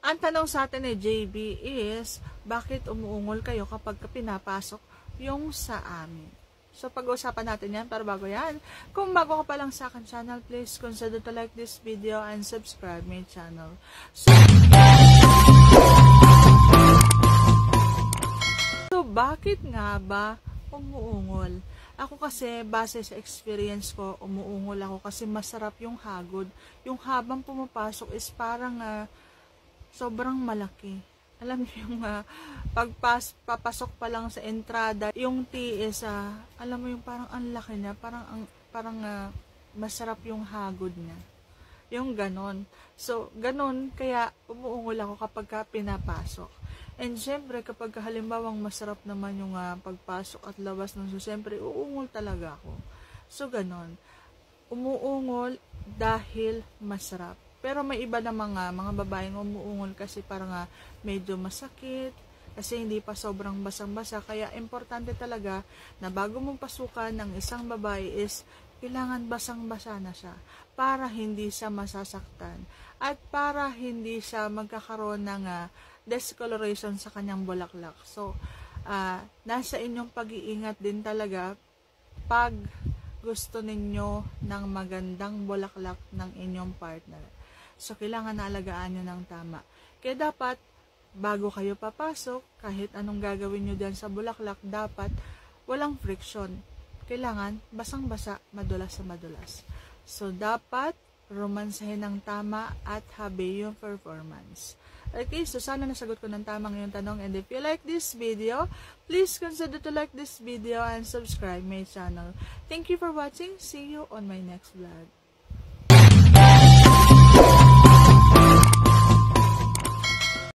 Ang tanong sa atin ni JB is, bakit umuungol kayo kapag pinapasok yung sa amin? So, pag-uusapan natin yan, pero bago yan, kung bago ka pa lang sa akin channel, please consider to like this video and subscribe my channel. So, bakit nga ba umuungol? Ako kasi, base sa experience ko, umuungol ako kasi masarap yung hagod. Yung habang pumapasok is parang sobrang malaki. Alam niyo yung papasok pa lang sa entrada, yung tea is, alam mo yung parang ang laki niya, parang masarap yung hagod niya. Yung ganon. So, ganon, kaya umuungol ako kapag pinapasok. And syempre, kapag halimbawang masarap naman yung pagpasok at labas nun, so syempre, uungol talaga ako. So, ganon. Umuungol dahil masarap. Pero may iba na mga babaeng umuungol kasi parang medyo masakit, kasi hindi pa sobrang basang-basa. Kaya importante talaga na bago mong pasukan ng isang babae is kailangan basang-basa na siya para hindi siya masasaktan at para hindi siya magkakaroon ng discoloration sa kanyang bulaklak. So, nasa inyong pag-iingat din talaga pag gusto ninyo ng magandang bulaklak ng inyong partner. So, kailangan naalagaan nyo ng tama. Kaya dapat, bago kayo papasok, kahit anong gagawin nyo dyan sa bulaklak, dapat walang friction. Kailangan basang-basa, madulas sa madulas. So, dapat romansahin ng tama at habe yung performance. Okay, so sana nasagot ko ng tama ngayong tanong. And if you like this video, please consider to like this video and subscribe my channel. Thank you for watching. See you on my next vlog.